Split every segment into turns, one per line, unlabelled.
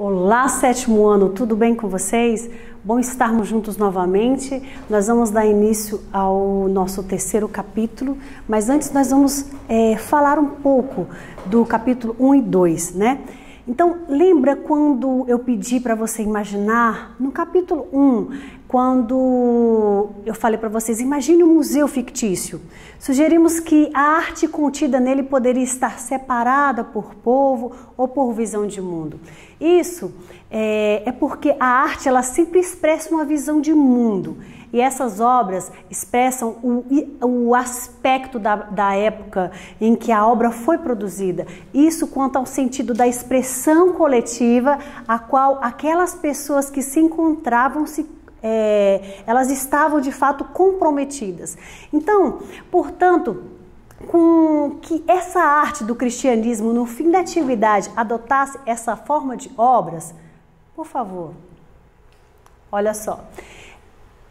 Olá, sétimo ano, tudo bem com vocês? Bom estarmos juntos novamente. Nós vamos dar início ao nosso terceiro capítulo, mas antes nós vamos falar um pouco do capítulo 1 e 2, né? Então, lembra quando eu pedi para você imaginar, no capítulo 1, quando eu falei para vocês, imagine um museu fictício. Sugerimos que a arte contida nele poderia estar separada por povo ou por visão de mundo. Isso é porque a arte ela sempre expressa uma visão de mundo. E essas obras expressam o aspecto da época em que a obra foi produzida. Isso quanto ao sentido da expressão coletiva, a qual aquelas pessoas que se encontravam, elas estavam de fato comprometidas. Então, portanto, com que essa arte do cristianismo, no fim da antiguidade, adotasse essa forma de obras, por favor, olha só.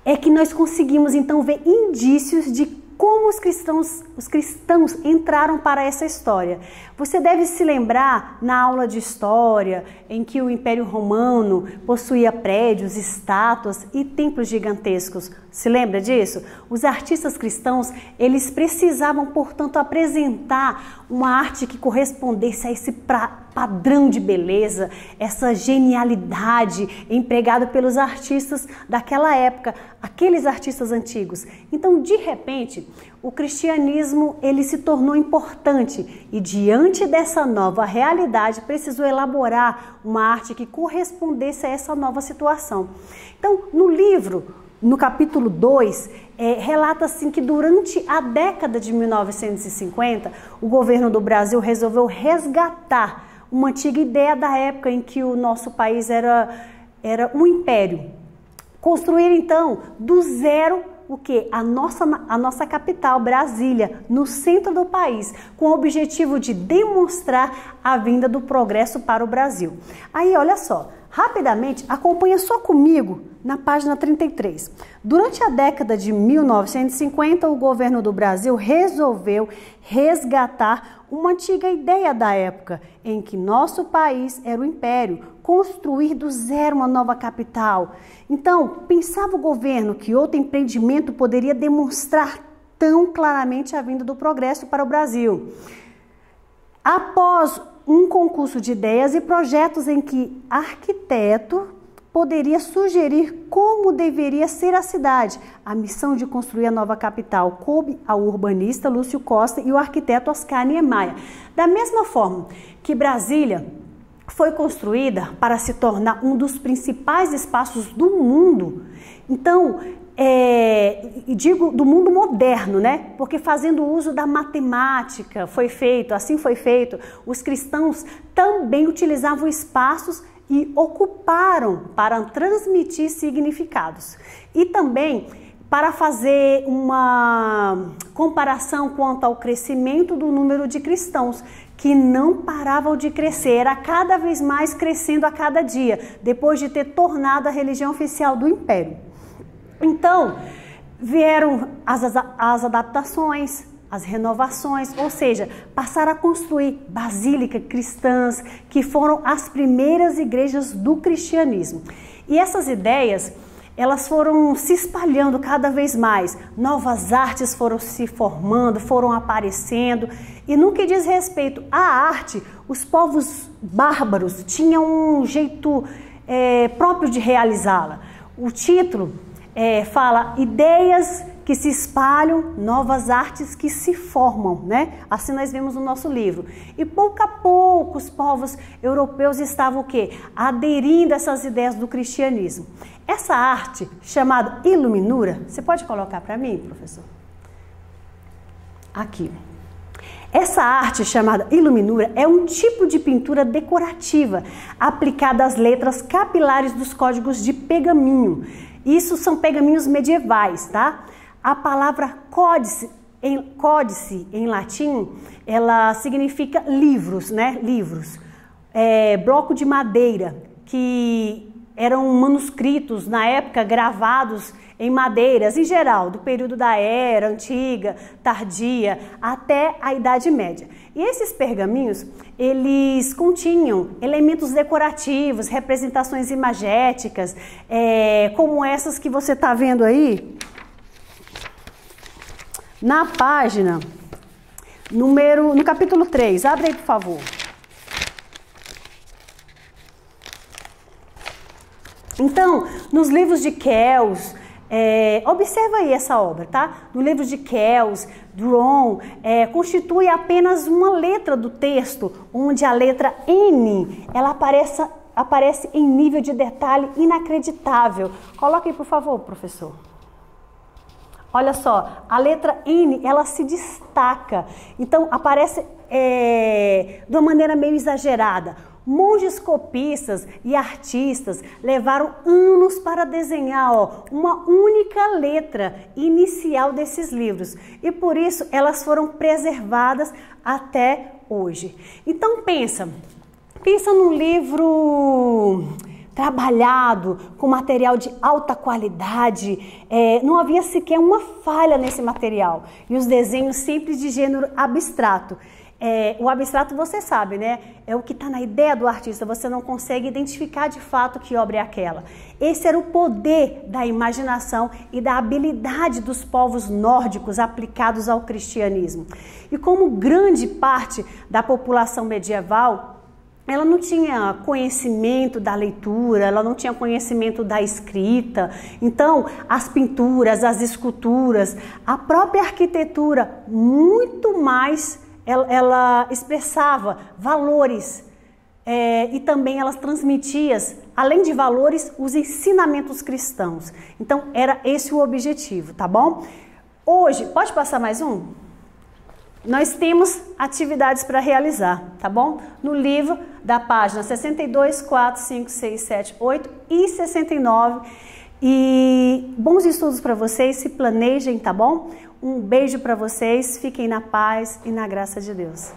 É que nós conseguimos então ver indícios de como os cristãos entraram para essa história. Você deve se lembrar na aula de história em que o Império Romano possuía prédios, estátuas e templos gigantescos. Se lembra disso? Os artistas cristãos, eles precisavam, portanto, apresentar uma arte que correspondesse a esse padrão de beleza, essa genialidade empregada pelos artistas daquela época, aqueles artistas antigos. Então, de repente, o cristianismo ele se tornou importante e diante dessa nova realidade precisou elaborar uma arte que correspondesse a essa nova situação. Então, no livro, no capítulo 2, relata assim que durante a década de 1950, o governo do Brasil resolveu resgatar uma antiga ideia da época em que o nosso país era um império. Construir então do zero o quê? A nossa capital, Brasília, no centro do país, com o objetivo de demonstrar a vinda do progresso para o Brasil. Aí, olha só, rapidamente, acompanha só comigo na página 33. Durante a década de 1950, o governo do Brasil resolveu resgatar uma antiga ideia da época, em que nosso país era o império, construir do zero uma nova capital. Então, pensava o governo que outro empreendimento poderia demonstrar tão claramente a vinda do progresso para o Brasil. Após um concurso de ideias e projetos em que arquiteto poderia sugerir como deveria ser a cidade. A missão de construir a nova capital coube ao urbanista Lúcio Costa e o arquiteto Oscar Niemeyer. Da mesma forma que Brasília foi construída para se tornar um dos principais espaços do mundo, então, digo do mundo moderno, né? Porque fazendo uso da matemática assim foi feito, os cristãos também utilizavam espaços e ocuparam para transmitir significados. E também para fazer uma comparação quanto ao crescimento do número de cristãos, que não paravam de crescer, era cada vez mais crescendo a cada dia, depois de ter tornado a religião oficial do Império. Então, vieram as adaptações, as renovações, ou seja, passaram a construir basílicas cristãs, que foram as primeiras igrejas do cristianismo. E essas ideias, elas foram se espalhando cada vez mais, novas artes foram se formando, foram aparecendo, e no que diz respeito à arte, os povos bárbaros tinham um jeito próprio de realizá-la. O título fala ideias que se espalham, novas artes que se formam, né? Assim nós vemos no nosso livro. E pouco a pouco os povos europeus estavam o quê? Aderindo a essas ideias do cristianismo. Essa arte, chamada iluminura, você pode colocar para mim, professor? Aqui. Essa arte chamada iluminura é um tipo de pintura decorativa aplicada às letras capilares dos códigos de pergaminho. Isso são pergaminhos medievais, tá? A palavra códice em latim, ela significa livros, né? Livros. Bloco de madeira que eram manuscritos, na época, gravados em madeiras, em geral, do período da Era Antiga, Tardia, até a Idade Média. E esses pergaminhos, eles continham elementos decorativos, representações imagéticas, como essas que você está vendo aí, na página, no capítulo 3, abre aí, por favor. Então, nos livros de Kells, observa aí essa obra, tá? No livro de Kells, Druon, constitui apenas uma letra do texto, onde a letra N, ela aparece em nível de detalhe inacreditável. Coloca aí, por favor, professor. Olha só, a letra N, ela se destaca, então aparece de uma maneira meio exagerada. Monges copistas e artistas levaram anos para desenhar uma única letra inicial desses livros e por isso elas foram preservadas até hoje. Então pensa num livro trabalhado, com material de alta qualidade, não havia sequer uma falha nesse material e os desenhos sempre de gênero abstrato. O abstrato, você sabe, né? É o que está na ideia do artista, você não consegue identificar de fato que obra é aquela. Esse era o poder da imaginação e da habilidade dos povos nórdicos aplicados ao cristianismo. E como grande parte da população medieval, ela não tinha conhecimento da leitura, ela não tinha conhecimento da escrita. Então, as pinturas, as esculturas, a própria arquitetura, muito mais ela expressava valores e também elas transmitiam, além de valores, os ensinamentos cristãos. Então, era esse o objetivo, tá bom? Hoje, pode passar mais um? Nós temos atividades para realizar, tá bom? No livro da página 62, 4, 5, 6, 7, 8 e 69. E bons estudos para vocês, se planejem, tá bom? Um beijo para vocês, fiquem na paz e na graça de Deus.